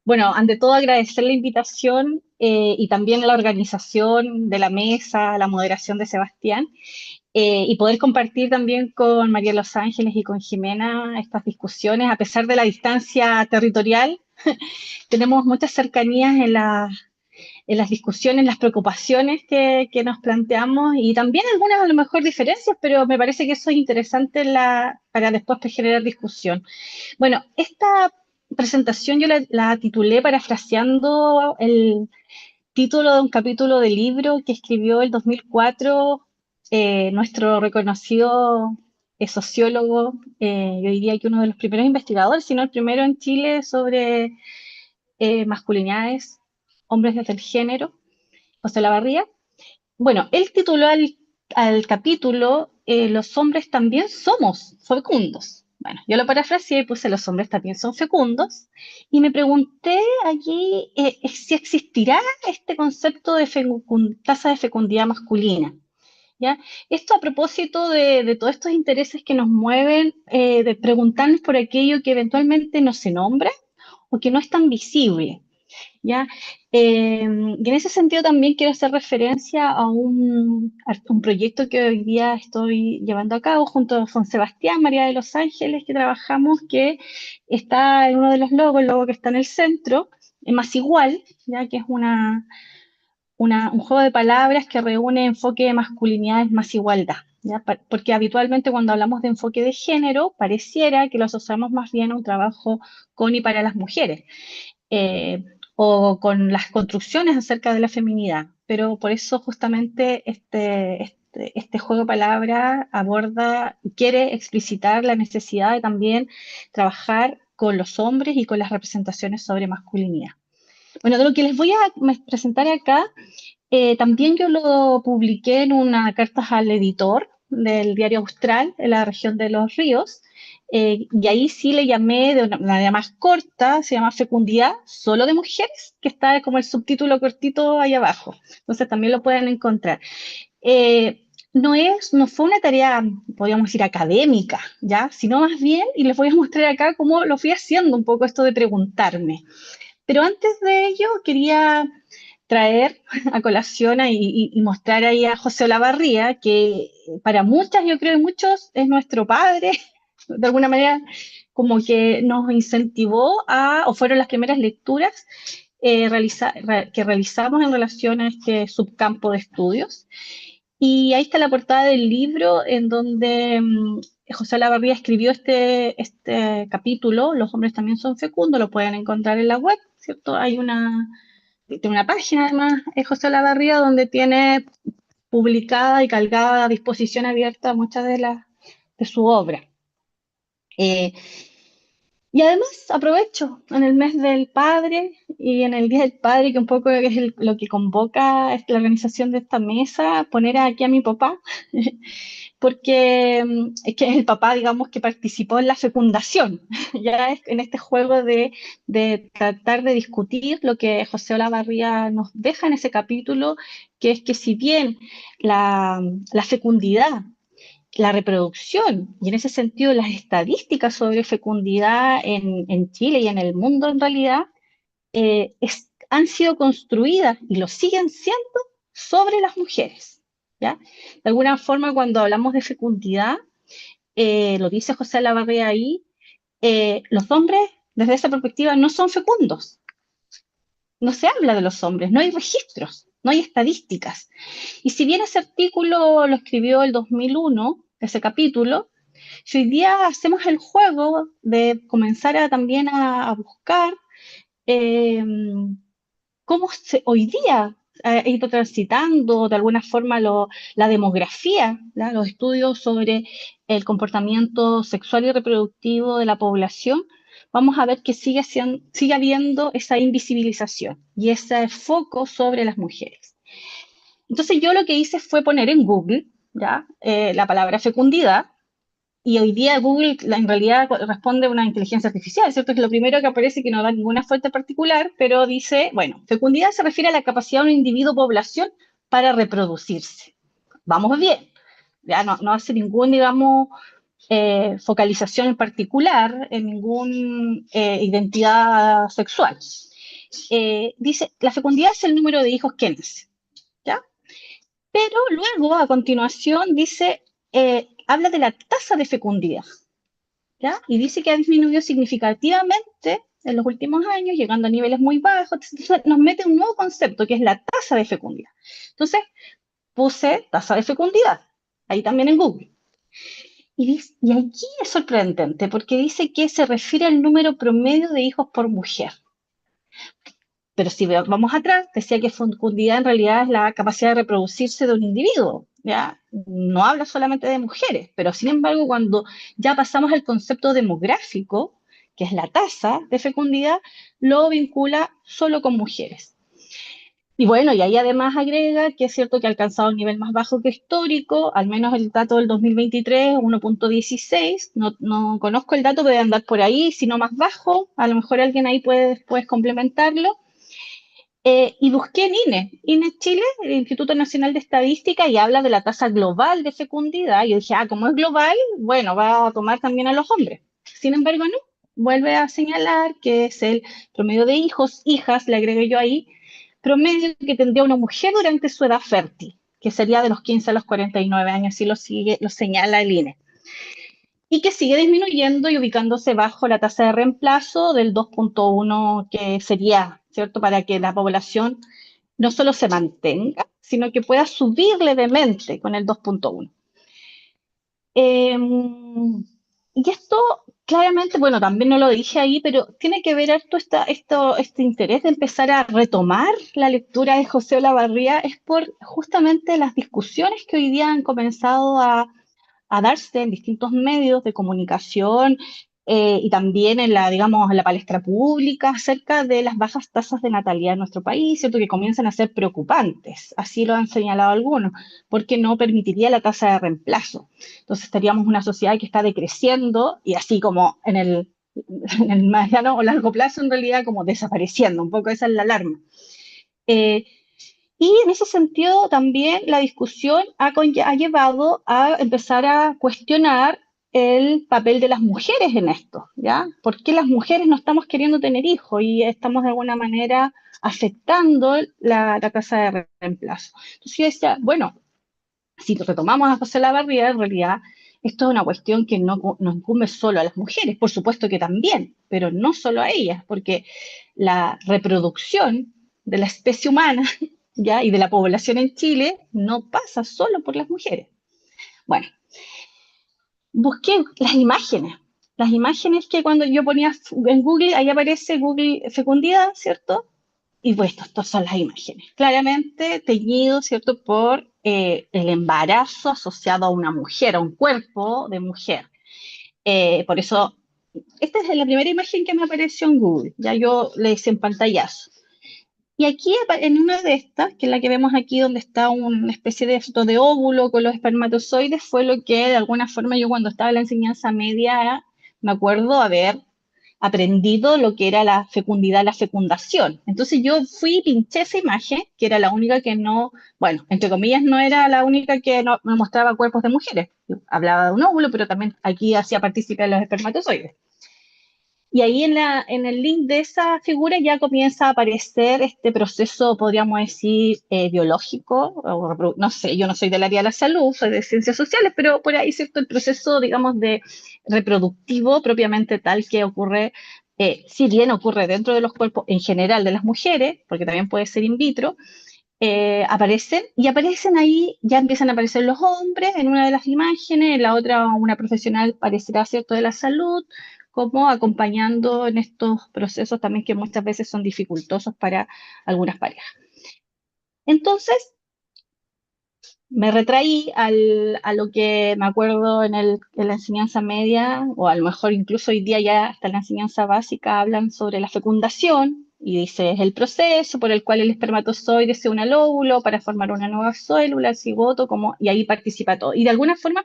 Bueno, ante todo agradecer la invitación y también la organización de la mesa, la moderación de Sebastián, y poder compartir también con María Los Ángeles y con Jimena estas discusiones, a pesar de la distancia territorial. Tenemos muchas cercanías en las discusiones, las preocupaciones que nos planteamos y también algunas a lo mejor diferencias, pero me parece que eso es interesante para después generar discusión. Bueno, esta presentación yo la titulé parafraseando el título de un capítulo de libro que escribió el 2004 nuestro reconocido sociólogo, yo diría que uno de los primeros investigadores, si no el primero en Chile sobre masculinidades, hombres desde el género, José Lavarría. Bueno, él tituló al capítulo Los hombres también somos fecundos. Bueno, yo lo parafraseé y puse Los hombres también son fecundos y me pregunté allí si existirá este concepto de tasa de fecundidad masculina. ¿Ya? Esto a propósito de todos estos intereses que nos mueven, de preguntarnos por aquello que eventualmente no se nombra o que no es tan visible. ¿Ya? Y en ese sentido también quiero hacer referencia a un proyecto que hoy día estoy llevando a cabo junto con Sebastián, María de los Ángeles, que trabajamos, que está en uno de los logos, el logo que está en el centro, Más Igual, ya que es un juego de palabras que reúne enfoque de masculinidades más igualdad. ¿Ya? Porque habitualmente cuando hablamos de enfoque de género, pareciera que lo asociamos más bien a un trabajo con y para las mujeres eh, o con las construcciones acerca de la feminidad. Pero por eso justamente este juego de palabras aborda y quiere explicitar la necesidad de también trabajar con los hombres y con las representaciones sobre masculinidad. Bueno, de lo que les voy a presentar acá, también yo lo publiqué en una carta al editor del Diario Austral en la región de Los Ríos, y ahí sí le llamé de una manera más corta, se llama Fecundidad solo de mujeres, que está como el subtítulo cortito ahí abajo. Entonces también lo pueden encontrar. No fue una tarea, podríamos decir, académica, ¿ya? Sino más bien, y les voy a mostrar acá cómo lo fui haciendo un poco esto de preguntarme. Pero antes de ello, quería traer a colación y mostrar ahí a José Olavarría, que para muchas, yo creo que muchos, es nuestro padre, de alguna manera como que nos incentivó o fueron las primeras lecturas que realizamos en relación a este subcampo de estudios. Y ahí está la portada del libro en donde José Olavarría escribió este capítulo, Los hombres también son fecundos, lo pueden encontrar en la web, ¿cierto? Tiene una página además, José Olavarría, donde tiene publicada y cargada a disposición abierta muchas de su obra. Eh, y además aprovecho en el mes del padre y en el Día del Padre, que un poco es lo que convoca la organización de esta mesa, poner aquí a mi papá, porque es que es el papá, digamos, que participó en la fecundación, ya en este juego de tratar de discutir lo que José Olavarría nos deja en ese capítulo, que es que si bien la fecundidad, la reproducción y en ese sentido las estadísticas sobre fecundidad en Chile y en el mundo en realidad han sido construidas y lo siguen siendo sobre las mujeres. ¿Ya? De alguna forma, cuando hablamos de fecundidad, lo dice José Lavarría ahí, los hombres desde esa perspectiva no son fecundos. No se habla de los hombres, no hay registros, no hay estadísticas. Y si bien ese artículo lo escribió el 2001, ese capítulo, si hoy día hacemos el juego de comenzar también a buscar eh, cómo hoy día ha ido transitando de alguna forma la demografía, ¿ya? Los estudios sobre el comportamiento sexual y reproductivo de la población, vamos a ver que sigue habiendo esa invisibilización y ese foco sobre las mujeres. Entonces yo lo que hice fue poner en Google, ¿ya? La palabra fecundidad, y hoy día Google en realidad responde a una inteligencia artificial, ¿cierto? Es lo primero que aparece que no da ninguna fuente particular, pero dice, bueno, fecundidad se refiere a la capacidad de un individuo o población para reproducirse. Vamos bien, ya no hace ningún, digamos, focalización en particular en ninguna identidad sexual. dice, la fecundidad es el número de hijos que nace, ¿ya? Pero luego, a continuación, dice, habla de la tasa de fecundidad, ¿ya? Y dice que ha disminuido significativamente en los últimos años, llegando a niveles muy bajos. Entonces, nos mete un nuevo concepto, que es la tasa de fecundidad. Entonces, puse tasa de fecundidad, ahí también en Google. Y aquí es sorprendente, porque dice que se refiere al número promedio de hijos por mujer. Pero si vamos atrás, decía que fecundidad en realidad es la capacidad de reproducirse de un individuo, ¿ya? No habla solamente de mujeres, pero sin embargo, cuando ya pasamos al concepto demográfico, que es la tasa de fecundidad, lo vincula solo con mujeres. Y bueno, y ahí además agrega que es cierto que ha alcanzado un nivel más bajo que histórico, al menos el dato del 2023, 1.16. No conozco el dato, debe andar por ahí, si no más bajo, a lo mejor alguien ahí puede después complementarlo. Y busqué en INE Chile, el Instituto Nacional de Estadística, y habla de la tasa global de fecundidad. Y yo dije, como es global, bueno, va a tomar también a los hombres. Sin embargo, no. Vuelve a señalar que es el promedio de hijos, hijas, le agregué yo ahí, promedio que tendría una mujer durante su edad fértil, que sería de los 15 a los 49 años, así lo señala el INE. Y que sigue disminuyendo y ubicándose bajo la tasa de reemplazo del 2.1, que sería, ¿cierto?, para que la población no solo se mantenga, sino que pueda subir levemente con el 2.1. Y esto claramente, bueno, también no lo dije ahí, pero tiene que ver harto este interés de empezar a retomar la lectura de José Olavarría, es por justamente las discusiones que hoy día han comenzado a darse en distintos medios de comunicación, y también en digamos, en la palestra pública acerca de las bajas tasas de natalidad en nuestro país, ¿cierto? Que comienzan a ser preocupantes, así lo han señalado algunos, porque no permitiría la tasa de reemplazo. Entonces estaríamos en una sociedad que está decreciendo y así como en el mediano o largo plazo, en realidad, como desapareciendo, un poco esa es la alarma. Eh, y en ese sentido también la discusión ha llevado a empezar a cuestionar el papel de las mujeres en esto, ¿ya? ¿Por qué las mujeres no estamos queriendo tener hijos y estamos de alguna manera afectando la tasa de reemplazo? Entonces yo decía, bueno, si retomamos a José Olavarría, en realidad esto es una cuestión que no incumbe solo a las mujeres, por supuesto que también, pero no solo a ellas, porque la reproducción de la especie humana, ¿ya?, y de la población en Chile no pasa solo por las mujeres. Bueno, busqué las imágenes que cuando yo ponía en Google, ahí aparece Google fecundidad, ¿cierto? Y pues estas son las imágenes, claramente teñido, ¿cierto?, por el embarazo asociado a una mujer, a un cuerpo de mujer. Por eso, esta es la primera imagen que me apareció en Google, ya yo le hice en pantallazo. Y aquí, en una de estas, que es la que vemos aquí, donde está una especie de óvulo con los espermatozoides, fue lo que de alguna forma yo cuando estaba en la enseñanza media me acuerdo haber aprendido lo que era la fecundidad, la fecundación. Entonces yo fui y pinché esa imagen, que era la única que no, bueno, entre comillas, no era la única que no me mostraba cuerpos de mujeres. Hablaba de un óvulo, pero también aquí hacía partícipe de los espermatozoides. Y ahí en el link de esa figura ya comienza a aparecer este proceso, podríamos decir, biológico, o no sé, yo no soy del área de la salud, soy de ciencias sociales, pero por ahí, ¿cierto? El proceso, digamos, de reproductivo propiamente tal que ocurre, si bien ocurre dentro de los cuerpos en general de las mujeres, porque también puede ser in vitro, aparecen ahí, ya empiezan a aparecer los hombres en una de las imágenes, en la otra una profesional parecerá, ¿cierto?, de la salud, como acompañando en estos procesos también que muchas veces son dificultosos para algunas parejas. Entonces, me retraí a lo que me acuerdo en la enseñanza media, o a lo mejor incluso hoy día ya hasta en la enseñanza básica hablan sobre la fecundación, y dice, es el proceso por el cual el espermatozoide se une al óvulo para formar una nueva célula, el cigoto, y ahí participa todo. Y de alguna forma,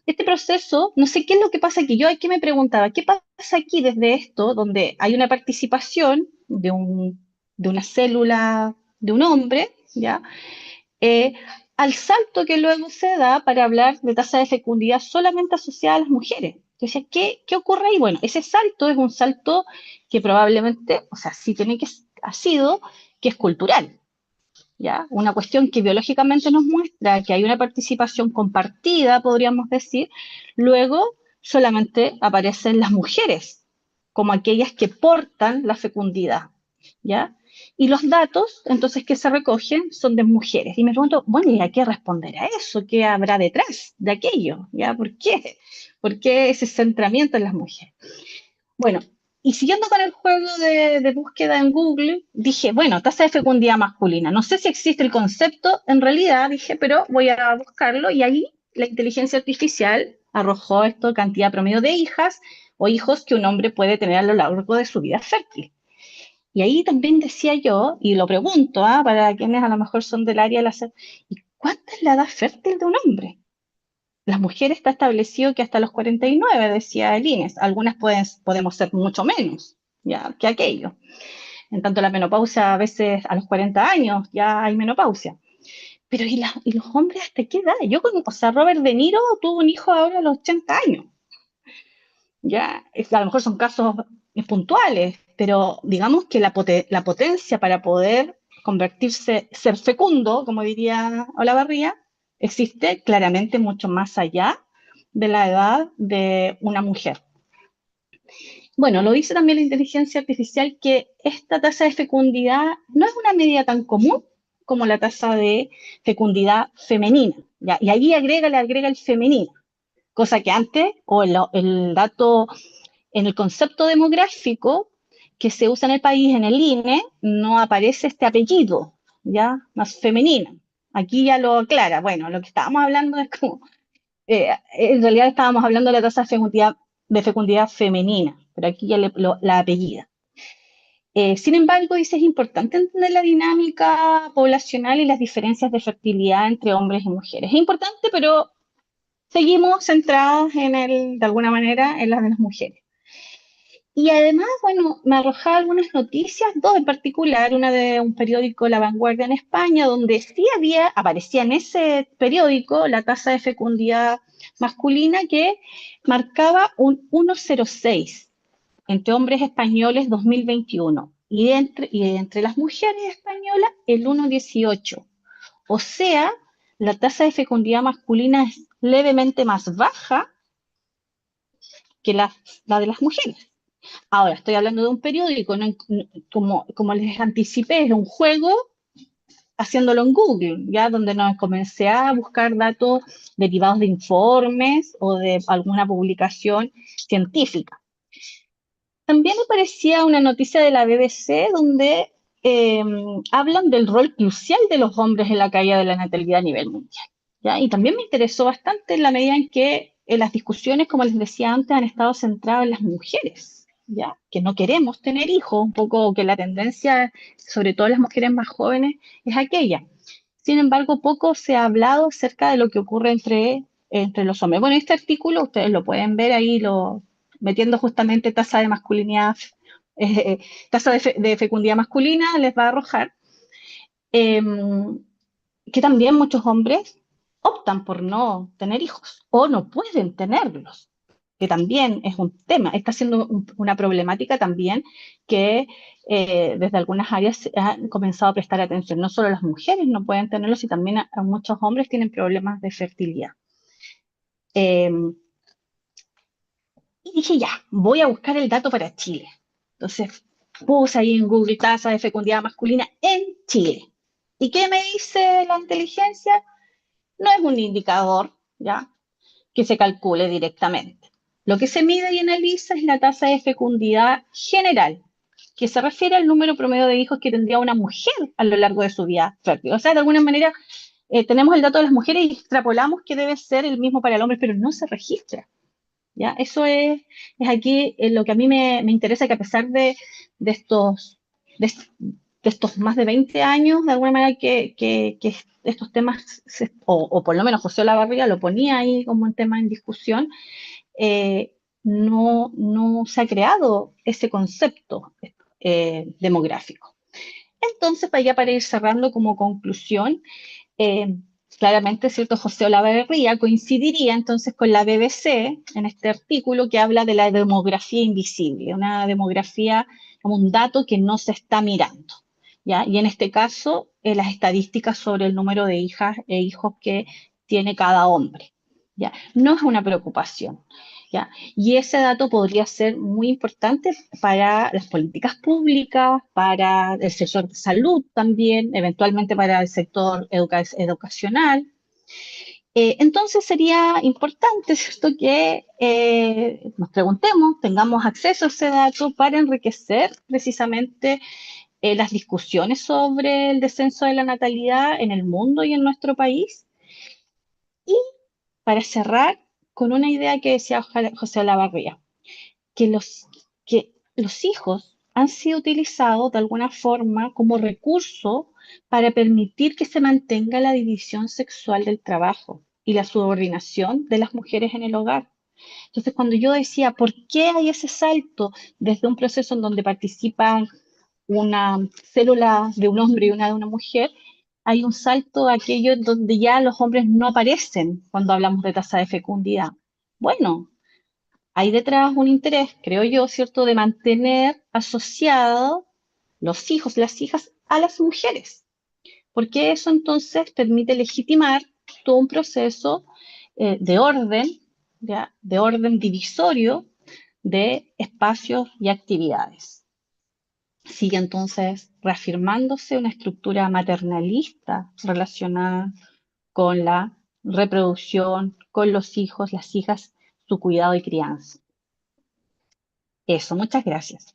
este proceso, no sé qué es lo que pasa aquí, yo aquí me preguntaba, ¿qué pasa aquí desde esto, donde hay una participación de una célula de un hombre, ¿ya? eh, al salto que luego se da para hablar de tasa de fecundidad solamente asociada a las mujeres. Entonces, ¿qué ocurre ahí? Bueno, ese salto es un salto que probablemente, o sea, sí tiene que ha sido que es cultural, ¿ya? Una cuestión que biológicamente nos muestra que hay una participación compartida, podríamos decir, luego solamente aparecen las mujeres, como aquellas que portan la fecundidad, ¿ya? Y los datos, entonces, que se recogen son de mujeres. Y me pregunto, bueno, ¿y a qué responder a eso? ¿Qué habrá detrás de aquello? ¿Ya? ¿Por qué? ¿Por qué ese centramiento en las mujeres? Bueno, y siguiendo con el juego de búsqueda en Google, dije, bueno, tasa de fecundidad masculina. No sé si existe el concepto en realidad, dije, pero voy a buscarlo y ahí la inteligencia artificial arrojó esto, cantidad promedio de hijas o hijos que un hombre puede tener a lo largo de su vida fértil. Y ahí también decía yo, y lo pregunto, para quienes a lo mejor son del área de la salud, ¿y cuánta es la edad fértil de un hombre? Las mujeres está establecido que hasta los 49, decía el INES. Algunas podemos ser mucho menos, ya, que aquello. En tanto la menopausia a veces a los 40 años ya hay menopausia. Pero ¿y los hombres hasta qué edad? O sea, Robert De Niro tuvo un hijo ahora a los 80 años. Ya, a lo mejor son casos puntuales, pero digamos que la potencia para poder convertirse, ser fecundo, como diría Olavarría, existe claramente mucho más allá de la edad de una mujer. Bueno, lo dice también la inteligencia artificial que esta tasa de fecundidad no es una medida tan común como la tasa de fecundidad femenina. ¿Ya? Y ahí le agrega el femenino, cosa que antes, o el dato en el concepto demográfico que se usa en el país, en el INE, no aparece este apellido, ¿ya? Más femenino. Aquí ya lo aclara. Bueno, lo que estábamos hablando es como, en realidad estábamos hablando de la tasa de fecundidad femenina, pero aquí ya la apellida. Sin embargo, dice, es importante entender la dinámica poblacional y las diferencias de fertilidad entre hombres y mujeres. Es importante, pero seguimos centrados de alguna manera, en las de las mujeres. Y además, bueno, me arrojaba algunas noticias, dos en particular, una de un periódico La Vanguardia en España, donde sí aparecía en ese periódico la tasa de fecundidad masculina que marcaba un 1,06 entre hombres españoles 2021 y entre las mujeres españolas el 1,18. O sea, la tasa de fecundidad masculina es levemente más baja que la de las mujeres. Ahora, estoy hablando de un periódico, ¿no? Como les anticipé, es un juego haciéndolo en Google, ya donde nos comencé a buscar datos derivados de informes o de alguna publicación científica. También me parecía una noticia de la BBC donde hablan del rol crucial de los hombres en la caída de la natalidad a nivel mundial. ¿Ya? Y también me interesó bastante en la medida en que las discusiones, como les decía antes, han estado centradas en las mujeres, ¿ya? Que no queremos tener hijos, un poco que la tendencia, sobre todo en las mujeres más jóvenes, es aquella. Sin embargo, poco se ha hablado acerca de lo que ocurre entre los hombres. Bueno, este artículo ustedes lo pueden ver ahí, metiendo justamente tasa de masculinidad, tasa de fecundidad masculina, les va a arrojar eh, que también muchos hombres optan por no tener hijos o no pueden tenerlos, que también es un tema, está siendo una problemática también que desde algunas áreas se han comenzado a prestar atención. No solo las mujeres no pueden tenerlos, sino también a muchos hombres tienen problemas de fertilidad. Eh, y dije, ya, voy a buscar el dato para Chile. Entonces puse ahí en Google tasa de fecundidad masculina en Chile. ¿Y qué me dice la inteligencia? No es un indicador, ¿ya? Que se calcule directamente. Lo que se mide y analiza es la tasa de fecundidad general, que se refiere al número promedio de hijos que tendría una mujer a lo largo de su vida fértil. O sea, de alguna manera tenemos el dato de las mujeres y extrapolamos que debe ser el mismo para el hombre, pero no se registra. ¿Ya? Eso es aquí lo que a mí me interesa, que a pesar de estos, de, de estos más de 20 años, de alguna manera que estos temas, o por lo menos José Olavarría lo ponía ahí como un tema en discusión, no se ha creado ese concepto demográfico. Entonces, para ir cerrando como conclusión, eh, claramente, ¿cierto? José Olavarría coincidiría entonces con la BBC en este artículo que habla de la demografía invisible, una demografía como un dato que no se está mirando. ¿ya? Y en este caso, las estadísticas sobre el número de hijas e hijos que tiene cada hombre, ¿ya? No es una preocupación, ¿ya? Y ese dato podría ser muy importante para las políticas públicas, para el sector de salud también, eventualmente para el sector educacional. Entonces sería importante, ¿cierto?, que nos preguntemos, tengamos acceso a ese dato para enriquecer precisamente las discusiones sobre el descenso de la natalidad en el mundo y en nuestro país. Y para cerrar con una idea que decía José Olavarría, que los hijos han sido utilizados de alguna forma como recurso para permitir que se mantenga la división sexual del trabajo y la subordinación de las mujeres en el hogar. Entonces, cuando yo decía, ¿por qué hay ese salto desde un proceso en donde participan una célula de un hombre y una de una mujer? Hay un salto a aquello en donde ya los hombres no aparecen cuando hablamos de tasa de fecundidad. Bueno, hay detrás un interés, creo yo, ¿cierto?, de mantener asociados los hijos, las hijas a las mujeres, porque eso entonces permite legitimar todo un proceso de orden, ¿ya?, de orden divisorio de espacios y actividades. Sigue entonces reafirmándose una estructura maternalista relacionada con la reproducción, con los hijos, las hijas, su cuidado y crianza. Eso, muchas gracias.